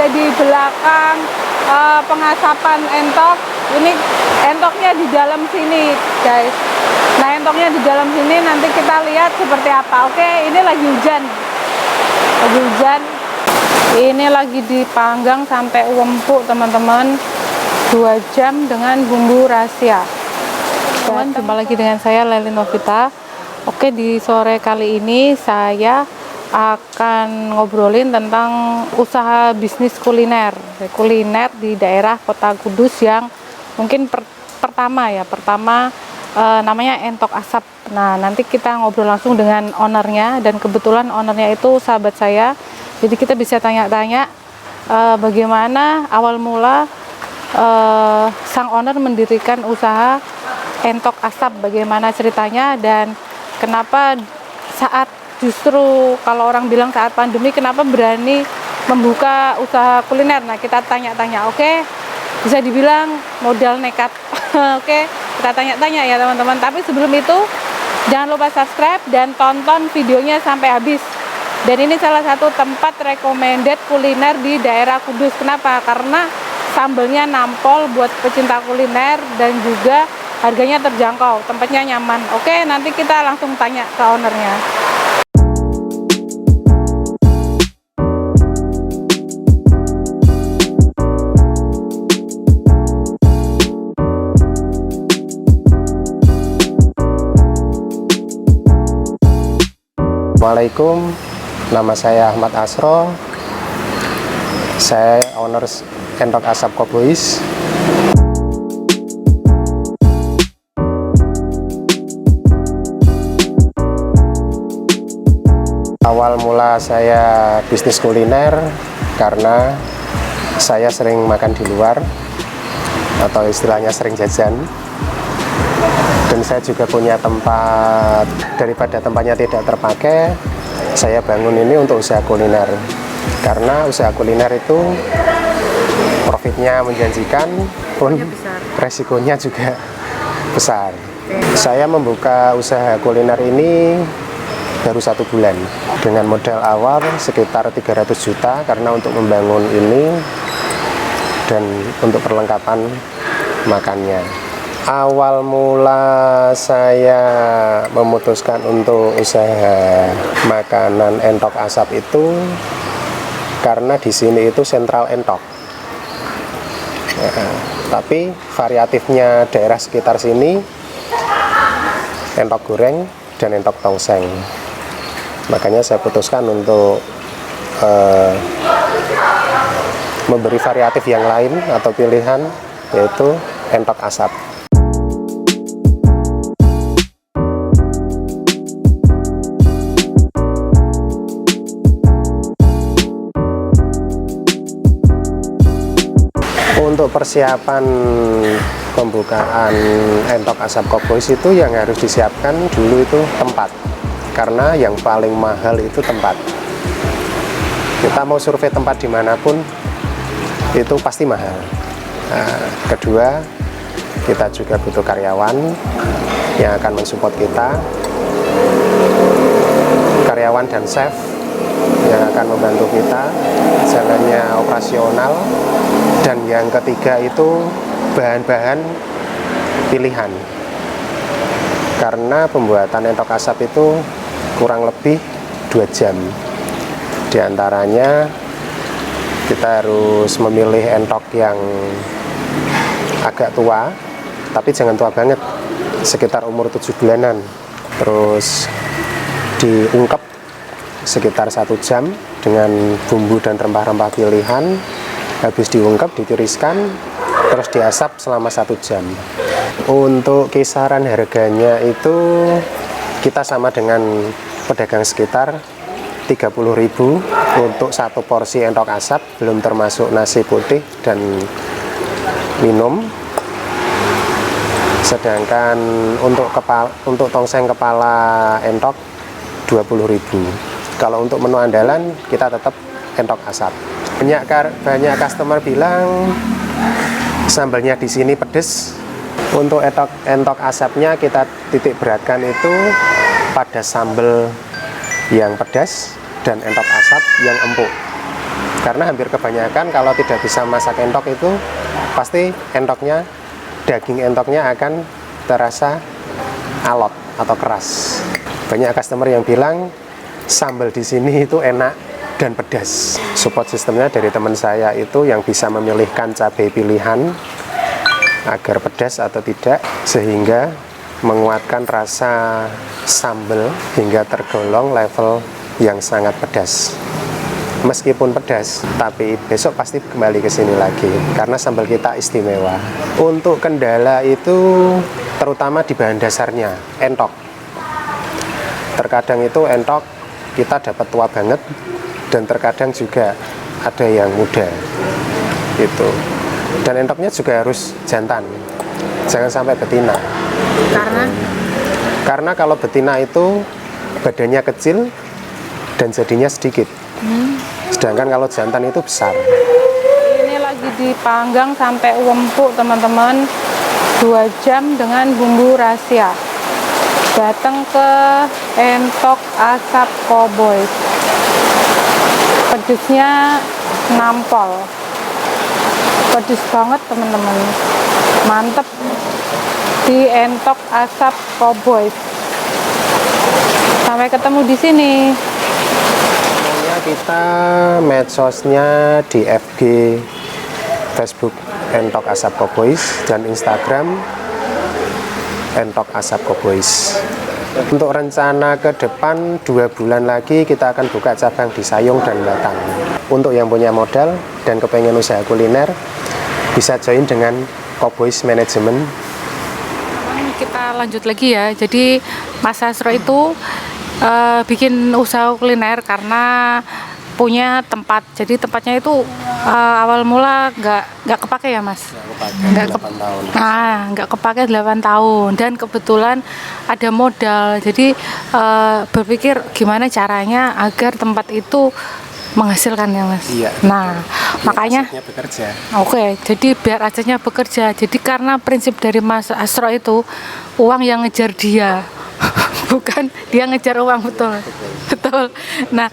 ada di belakang pengasapan entok. Ini entoknya di dalam sini, guys. Nah, entoknya di dalam sini, nanti kita lihat seperti apa. Oke, ini lagi hujan. Lagi hujan. Ini lagi dipanggang sampai empuk, teman-teman. 2 jam dengan bumbu rahasia. Teman, jumpa lagi dengan saya Lely Novita. Oke, di sore kali ini saya akan ngobrolin tentang usaha bisnis kuliner di daerah Kota Kudus yang mungkin pertama namanya Entok Asap. Nah, nanti kita ngobrol langsung dengan ownernya, dan kebetulan ownernya itu sahabat saya, jadi kita bisa tanya-tanya bagaimana awal mula sang owner mendirikan usaha Entok Asap, bagaimana ceritanya, dan kenapa saat justru kalau orang bilang saat pandemi kenapa berani membuka usaha kuliner. Nah, kita tanya-tanya. Oke, bisa dibilang modal nekat. Oke, kita tanya-tanya ya teman-teman. Tapi sebelum itu jangan lupa subscribe dan tonton videonya sampai habis. Dan ini salah satu tempat recommended kuliner di daerah Kudus. Kenapa? Karena sambelnya nampol buat pecinta kuliner dan juga harganya terjangkau, tempatnya nyaman. Oke, nanti kita langsung tanya ke ownernya. Assalamualaikum, nama saya Ahmad Asro. Saya owner Entok Asap Kobois. Awal mula saya bisnis kuliner karena saya sering makan di luar, atau istilahnya sering jajan. Dan saya juga punya tempat, daripada tempatnya tidak terpakai, saya bangun ini untuk usaha kuliner. Karena usaha kuliner itu profitnya menjanjikan, pun resikonya juga besar. Saya membuka usaha kuliner ini baru 1 bulan dengan modal awal sekitar 300 juta karena untuk membangun ini dan untuk perlengkapan makannya. Awal mula saya memutuskan untuk usaha makanan entok asap itu karena di sini itu sentral entok. Ya, tapi variatifnya daerah sekitar sini entok goreng dan entok tongseng. Makanya saya putuskan untuk memberi variatif yang lain atau pilihan, yaitu entok asap. Untuk persiapan pembukaan Entok Asap Kobois itu yang harus disiapkan dulu itu tempat, karena yang paling mahal itu tempat. Kita mau survei tempat dimanapun itu pasti mahal. Nah, kedua, kita juga butuh karyawan yang akan mensupport kita, karyawan dan chef yang akan membantu kita jalannya operasional. Dan yang ketiga itu bahan-bahan pilihan, karena pembuatan entok asap itu kurang lebih 2 jam. Di antaranya kita harus memilih entok yang agak tua, tapi jangan tua banget, sekitar umur 7 bulanan. Terus diungkep sekitar 1 jam dengan bumbu dan rempah-rempah pilihan. Habis diungkep, ditiriskan, terus diasap selama 1 jam. Untuk kisaran harganya itu kita sama dengan pedagang sekitar 30.000 untuk 1 porsi entok asap, belum termasuk nasi putih dan minum. Sedangkan untuk tongseng kepala entok 20.000. Kalau untuk menu andalan kita tetap entok asap. Banyak customer bilang sambalnya di sini pedes. Untuk entok asapnya kita titik beratkan itu pada sambal yang pedas dan entok asap yang empuk. Karena hampir kebanyakan kalau tidak bisa masak entok itu pasti daging entoknya akan terasa alot atau keras. Banyak customer yang bilang sambal di sini itu enak dan pedas. Support sistemnya dari teman saya itu yang bisa memilihkan cabai pilihan agar pedas atau tidak, sehingga menguatkan rasa sambal hingga tergolong level yang sangat pedas. Meskipun pedas, tapi besok pasti kembali ke sini lagi karena sambal kita istimewa. Untuk kendala itu terutama di bahan dasarnya, entok. Terkadang itu entok kita dapat tua banget dan terkadang juga ada yang muda. Gitu. Dan entoknya juga harus jantan. Jangan sampai betina. Karena kalau betina itu badannya kecil dan jadinya sedikit. Sedangkan kalau jantan itu besar. Ini lagi dipanggang sampai empuk teman-teman, 2 jam dengan bumbu rahasia. Datang ke entok asap cowboy. Pedesnya nampol. Pedes banget teman-teman. Mantep di entok asap cowboy. Sampai ketemu di sini. Kita medsosnya di FB, Facebook Entok Asap Cowboys, dan Instagram Entok Asap Cowboys. Untuk rencana ke depan 2 bulan lagi kita akan buka cabang di Sayung dan Batang. Untuk yang punya modal dan kepengen usaha kuliner bisa join dengan Cowboys Management. Kita lanjut lagi ya. Jadi Mas Hasro itu bikin usaha kuliner karena punya tempat. Jadi tempatnya itu awal mula nggak kepake ya Mas? Nggak kepake 8 tahun dan kebetulan ada modal. Jadi berpikir gimana caranya agar tempat itu menghasilkan ya Mas? Iya. Nah, makanya bekerja. Oke, jadi biar asetnya bekerja. Jadi karena prinsip dari Mas Hasro itu uang yang ngejar dia. Bukan dia ngejar uang, betul. Nah,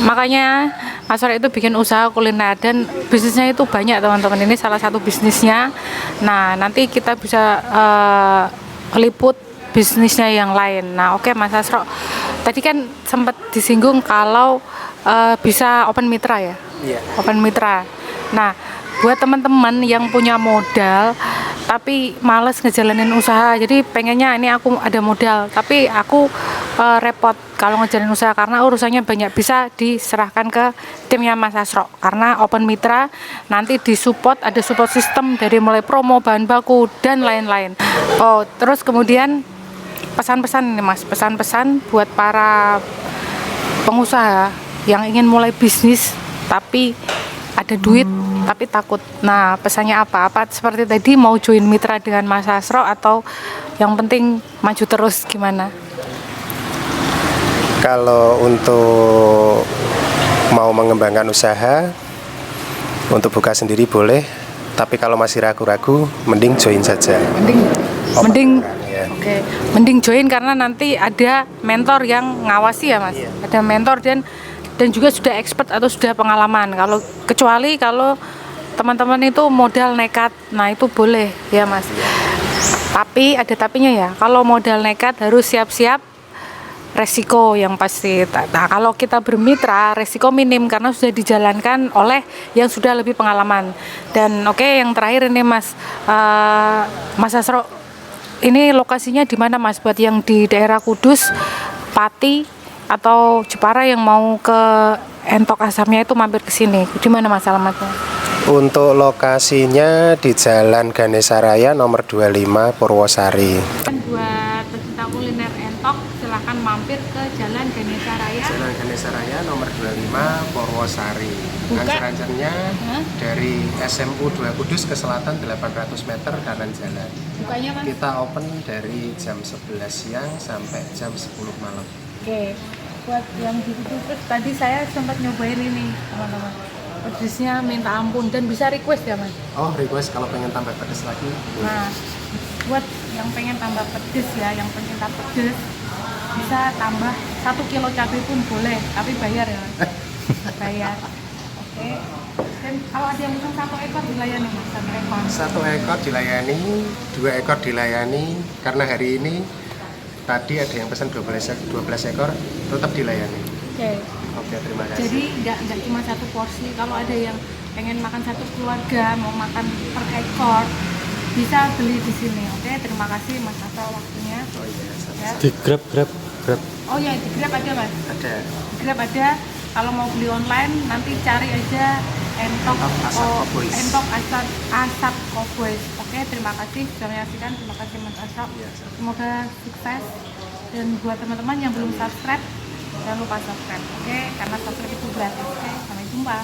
makanya Mas Hasro itu bikin usaha kuliner dan bisnisnya itu banyak teman-teman. Ini salah satu bisnisnya. Nah, nanti kita bisa liput bisnisnya yang lain. Nah, oke Mas Hasro. Tadi kan sempat disinggung kalau bisa open mitra ya. Iya. Open mitra. Nah, buat teman-teman yang punya modal tapi males ngejalanin usaha, jadi pengennya ini aku ada modal tapi aku repot kalau ngejalanin usaha karena urusannya banyak, bisa diserahkan ke timnya Mas Hasro karena open mitra nanti disupport, ada support system dari mulai promo, bahan baku dan lain-lain. Oh, terus kemudian pesan-pesan ini Mas, pesan-pesan buat para pengusaha yang ingin mulai bisnis tapi ada duit tapi takut. Nah, pesannya apa? Apa seperti tadi mau join mitra dengan Mas Hasro atau yang penting maju terus, gimana? Kalau untuk mau mengembangkan usaha, untuk buka sendiri boleh, tapi kalau masih ragu-ragu, mending join saja. Mending Ya. Oke. Mending join karena nanti ada mentor yang ngawasi ya Mas. Iya. Ada mentor dan juga sudah expert atau sudah pengalaman. Kecuali kalau teman-teman itu modal nekat, nah itu boleh ya Mas. Tapi ada tapinya ya. Kalau modal nekat harus siap-siap resiko yang pasti. Nah, kalau kita bermitra resiko minim karena sudah dijalankan oleh yang sudah lebih pengalaman. Dan oke, yang terakhir ini Mas, Mas Hasro, ini lokasinya di mana Mas? Buat yang di daerah Kudus, Pati atau Jepara yang mau ke entok asapnya itu mampir ke sini. Di mana Mas alamatnya? Untuk lokasinya di Jalan Ganesha Raya nomor 25 Purwosari. Buat pecinta kuliner entok silahkan mampir ke Jalan Ganesha Raya. Jalan Ganesha Raya nomor 25 Purwosari. Ancer-ancernya dari SMU 2 Kudus ke selatan 800 meter kanan jalan. Bukanya Mas? Kita open dari jam 11 siang sampai jam 10 malam. Oke. Buat yang di Kudus tadi saya sempat nyobain ini teman-teman. Pedesnya minta ampun dan bisa request ya Mas? Oh, request kalau pengen tambah pedas lagi. Nah, buat yang pengen tambah pedes ya, yang pencinta pedes bisa tambah 1 kilo cabai pun boleh, tapi bayar ya Mas. Bayar. Oke. Dan kalau ada yang pesan 1 ekor dilayani Mas, 1 ekor. 1 ekor dilayani, 2 ekor dilayani, karena hari ini tadi ada yang pesan 12 ekor, tetap dilayani. Oke. Oke, terima kasih. Jadi nggak cuma 1 porsi. Kalau ada yang pengen makan 1 keluarga, mau makan per ekor, bisa beli di sini. Oke, terima kasih Mas Asa waktunya. Oh iya, Ya. Di Grab. Oh ya, di Grab ada Mas. ada. Di Grab ada. Kalau mau beli online nanti cari aja Entok Asap Cowboys. Entok Asap Cowboys. Oke, terima kasih sudah menyaksikan. Terima kasih Mas Asap. Iya, sama. Semoga sukses. Dan buat teman-teman yang belum subscribe, jangan lupa subscribe. Oke, karena subscribe itu gratis. Oke, sampai jumpa.